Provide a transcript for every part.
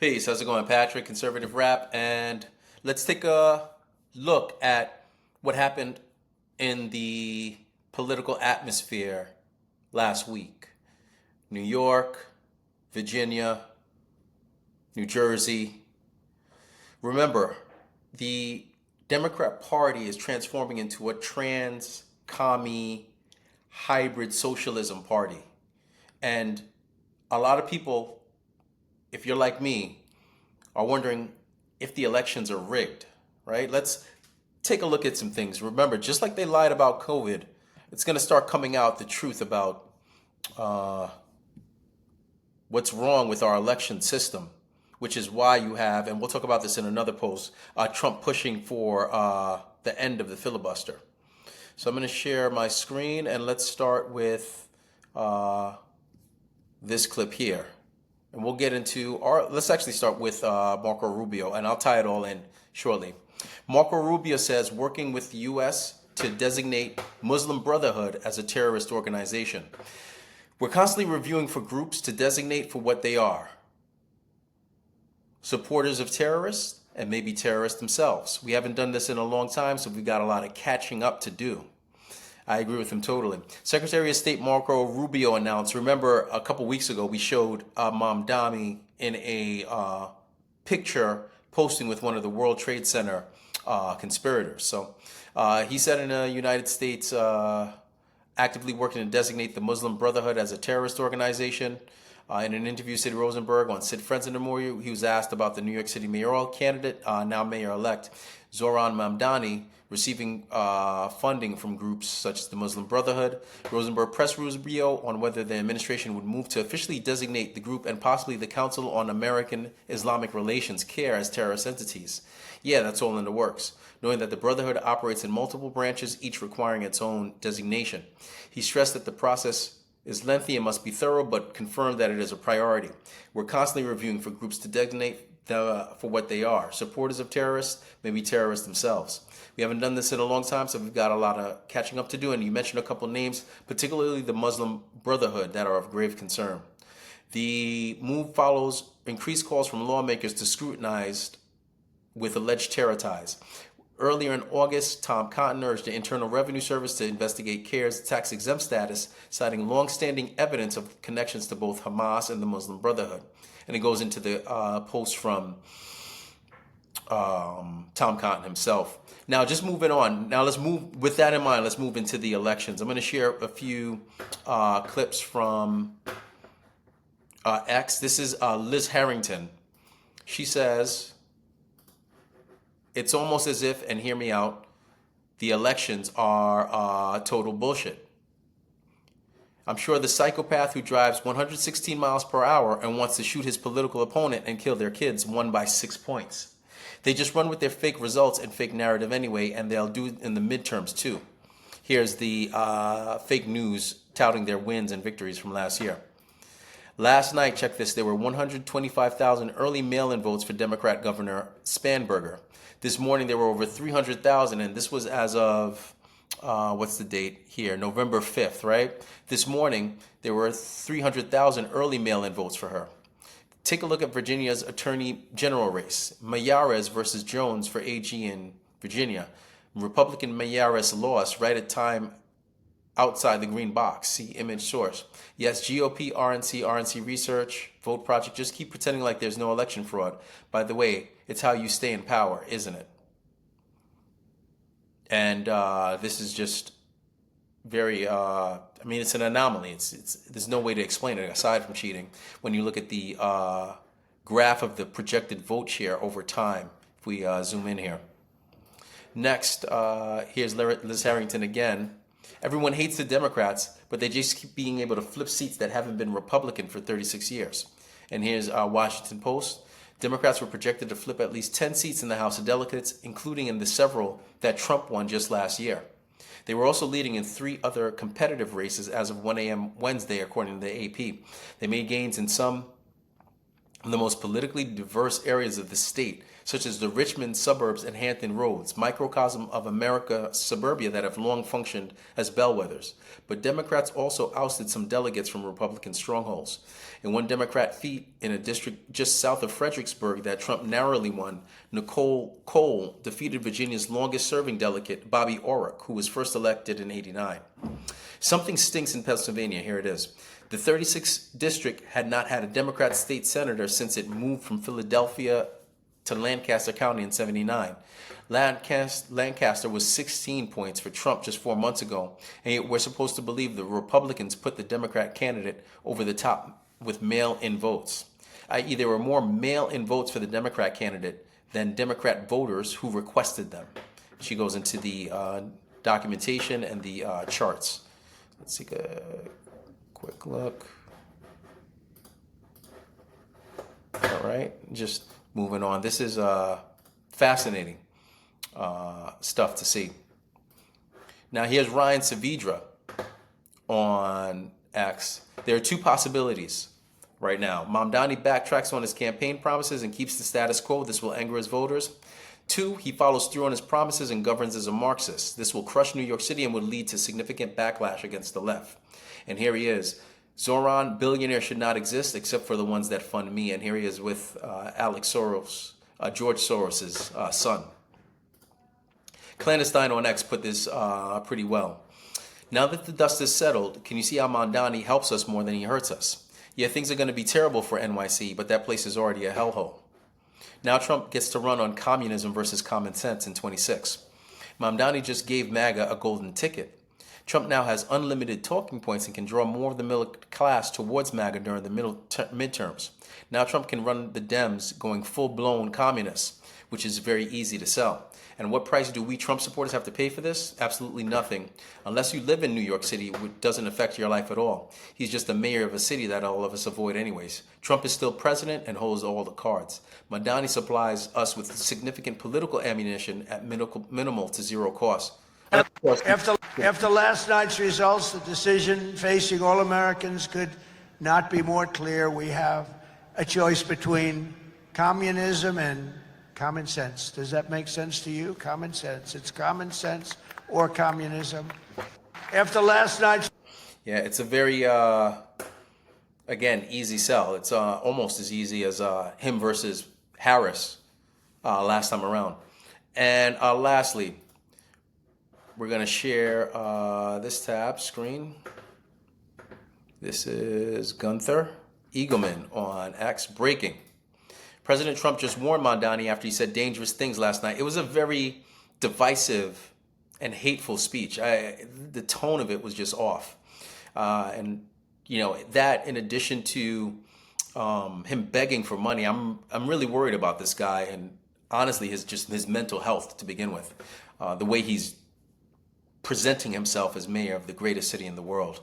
Peace. How's it going, Patrick? Conservative Rap, and let's take a look at what happened in the political atmosphere last week. New York, Virginia, New Jersey. Remember, the Democrat Party is transforming into a trans, commie, hybrid socialism party. And a lot of people, if you're like me, are wondering if the elections are rigged, right? Let's take a look at some things. Remember, just like they lied about COVID, it's going to start coming out the truth about uh, what's wrong with our election system, which is why you have, and we'll talk about this in another post, Trump pushing for the end of the filibuster. So I'm going to share my screen, and let's start with this clip here. And we'll get into let's actually start with Marco Rubio, and I'll tie it all in shortly. Marco Rubio says working with the U.S. to designate Muslim Brotherhood as a terrorist organization. We're constantly reviewing for groups to designate for what they are. Supporters of terrorists and maybe terrorists themselves. We haven't done this in a long time, so we've got a lot of catching up to do. I agree with him totally. Secretary of State Marco Rubio announced, remember a couple weeks ago we showed Mamdani in a picture posting with one of the World Trade Center conspirators. So he said in the United States, actively working to designate the Muslim Brotherhood as a terrorist organization. In an interview, Sid Rosenberg on Sid Friends in the Morning, he was asked about the New York City mayoral candidate, now mayor-elect, Zohran Mamdani, receiving funding from groups such as the Muslim Brotherhood. Rosenberg pressed Rubio on whether the administration would move to officially designate the group and possibly the Council on American Islamic Relations, CARE, as terrorist entities. Yeah, that's all in the works, knowing that the Brotherhood operates in multiple branches, each requiring its own designation. He stressed that the process is lengthy and must be thorough, but confirmed that it is a priority. We're constantly reviewing for groups to designate for what they are. Supporters of terrorists, maybe terrorists themselves. We haven't done this in a long time, so we've got a lot of catching up to do. And you mentioned a couple names, particularly the Muslim Brotherhood, that are of grave concern. The move follows increased calls from lawmakers to scrutinize with alleged terror ties. Earlier in August, Tom Cotton urged the Internal Revenue Service to investigate CARE's tax-exempt status, citing long-standing evidence of connections to both Hamas and the Muslim Brotherhood. And it goes into the post from Tom Cotton himself. Now, just moving on. Now, let's move, with that in mind, let's move into the elections. I'm going to share a few clips from X. This is Liz Harrington. She says, it's almost as if, and hear me out, the elections are total bullshit. I'm sure the psychopath who drives 116 miles per hour and wants to shoot his political opponent and kill their kids won by 6 points. They just run with their fake results and fake narrative anyway, and they'll do it in the midterms too. Here's the fake news touting their wins and victories from last year. Last night, check this, there were 125,000 early mail-in votes for Democrat Governor Spanberger. This morning, there were over 300,000, and this was as of, what's the date here? November 5th, right? This morning, there were 300,000 early mail-in votes for her. Take a look at Virginia's Attorney General race. Mayares versus Jones for AG in Virginia. Republican Mayares lost right at time outside the green box. See image source. Yes, GOP, RNC Research, Vote Project, just keep pretending like there's no election fraud. By the way, it's how you stay in power, isn't it? And this is just very, it's an anomaly. There's no way to explain it aside from cheating. When you look at the graph of the projected vote share over time, if we zoom in here. Next, here's Liz Harrington again. Everyone hates the Democrats, but they just keep being able to flip seats that haven't been Republican for 36 years. And here's Washington Post. Democrats were projected to flip at least 10 seats in the House of Delegates, including in the several that Trump won just last year. They were also leading in 3 other competitive races as of 1 a.m. Wednesday, according to the AP. They made gains in some the most politically diverse areas of the state, such as the Richmond suburbs and Hampton Roads, microcosm of America suburbia that have long functioned as bellwethers. But Democrats also ousted some delegates from Republican strongholds. In one Democrat feat in a district just south of Fredericksburg that Trump narrowly won, Nicole Cole defeated Virginia's longest-serving delegate, Bobby Orrick, who was first elected in '89. Something stinks in Pennsylvania. Here it is. The 36th district had not had a Democrat state senator since it moved from Philadelphia to Lancaster County in '79. Lancaster was 16 points for Trump just 4 months ago, and yet we're supposed to believe the Republicans put the Democrat candidate over the top with mail-in votes. I.e., there were more mail-in votes for the Democrat candidate than Democrat voters who requested them. She goes into the documentation and the charts. Let's take a quick look. All right, just moving on. This is fascinating stuff to see. Now here's Ryan Saavedra on X. There are two possibilities right now. Mamdani backtracks on his campaign promises and keeps the status quo. This will anger his voters. 2, he follows through on his promises and governs as a Marxist. This will crush New York City and would lead to significant backlash against the left. And here he is. Zoran, billionaire should not exist except for the ones that fund me. And here he is with Alex Soros, George Soros's son. Clandestine on X put this pretty well. Now that the dust is settled, can you see how Mamdani helps us more than he hurts us? Yeah, things are going to be terrible for NYC, but that place is already a hellhole. Now Trump gets to run on communism versus common sense in 26. Mamdani just gave MAGA a golden ticket. Trump now has unlimited talking points and can draw more of the middle class towards MAGA during the midterms. Now Trump can run the Dems going full-blown communists, which is very easy to sell. And what price do we Trump supporters have to pay for this? Absolutely nothing. Unless you live in New York City, which doesn't affect your life at all. He's just the mayor of a city that all of us avoid anyways. Trump is still president and holds all the cards. Mamdani supplies us with significant political ammunition at minimal to zero cost. After last night's results, the decision facing all Americans could not be more clear. We have a choice between communism and common sense. Does that make sense to you? Common sense. It's common sense or communism. After last night's... Yeah, it's a very, again, easy sell. It's almost as easy as him versus Harris last time around. And lastly, we're going to share this tab screen. This is Gunther Eagleman on X breaking. President Trump just warned Mamdani after he said dangerous things last night. It was a very divisive and hateful speech. The tone of it was just off. And, you know, that in addition to him begging for money, I'm really worried about this guy and honestly his mental health to begin with. The way he's presenting himself as mayor of the greatest city in the world.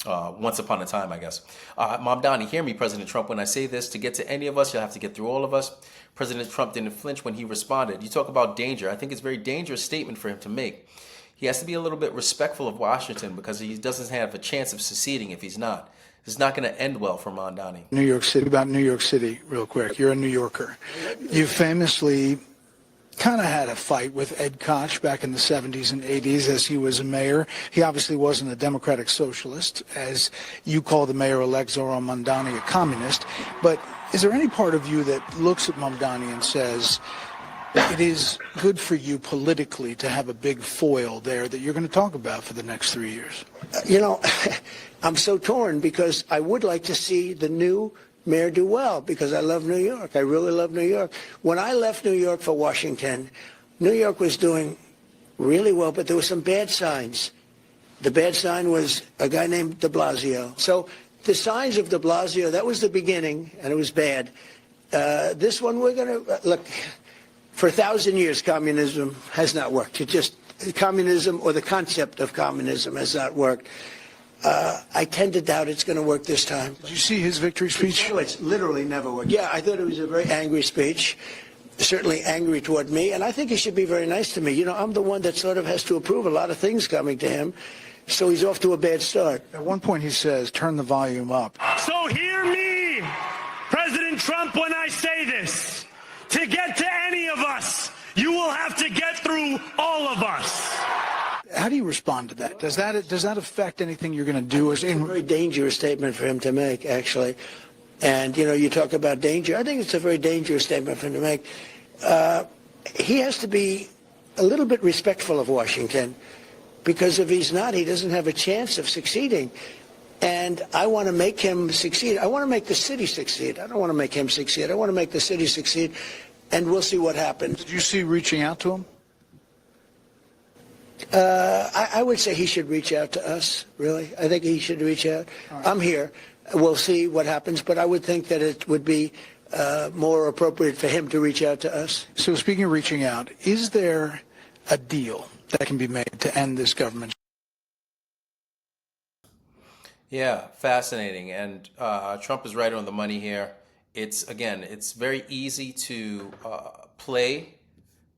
Once upon a time, I guess. Mamdani, hear me, President Trump. When I say this, to get to any of us, you'll have to get through all of us. President Trump didn't flinch when he responded. You talk about danger. I think it's a very dangerous statement for him to make. He has to be a little bit respectful of Washington because he doesn't have a chance of seceding if he's not. It's not going to end well for Mamdani. New York City, about New York City, real quick. You're a New Yorker. You famously kind of had a fight with Ed Koch back in the 70s and 80s as he was a mayor. He obviously wasn't a democratic socialist, as you call the mayor-elect Zoran Mamdani a communist. But is there any part of you that looks at Mamdani and says, it is good for you politically to have a big foil there that you're going to talk about for the next 3 years? You know, I'm so torn because I would like to see the new mayor do well because I love New York. I really love New York. When I left New York for Washington, New York was doing really well, but there were some bad signs. The bad sign was a guy named de Blasio. So the signs of de Blasio, that was the beginning, and it was bad. This one, we're going to, look, for 1,000 years, communism has not worked. It just, communism or the concept of communism has not worked. I tend to doubt it's going to work this time. Did you see his victory speech? It's literally never worked. Yeah, I thought it was a very angry speech, certainly angry toward me, and I think he should be very nice to me. You know, I'm the one that sort of has to approve a lot of things coming to him, so he's off to a bad start. At one point he says, turn the volume up. So hear me, President am Trump when I say this. To get to any of us, you will have to get through all of us. How do you respond to that? Does that affect anything you're going to do? It's a very dangerous statement for him to make, actually. And, you talk about danger. I think it's a very dangerous statement for him to make. He has to be a little bit respectful of Washington, because if he's not, he doesn't have a chance of succeeding. And I want to make him succeed. I want to make the city succeed. I don't want to make him succeed. I want to make the city succeed, and we'll see what happens. Did you see reaching out to him? I would say he should reach out to us, really. I think he should reach out. Right. I'm here. We'll see what happens, but I would think that it would be more appropriate for him to reach out to us. So speaking of reaching out, is there a deal that can be made to end this government? Yeah, fascinating. And Trump is right on the money here. It's very easy to play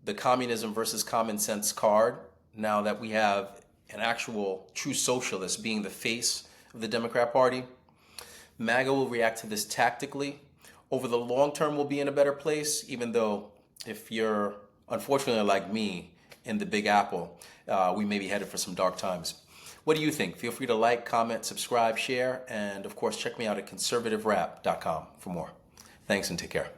the communism versus common sense card now that we have an actual true socialist being the face of the Democrat Party. MAGA will react to this tactically. Over the long term, we'll be in a better place, even though if you're unfortunately like me in the Big Apple, we may be headed for some dark times. What do you think? Feel free to like, comment, subscribe, share, and of course, check me out at ConservativeRap.com for more. Thanks and take care.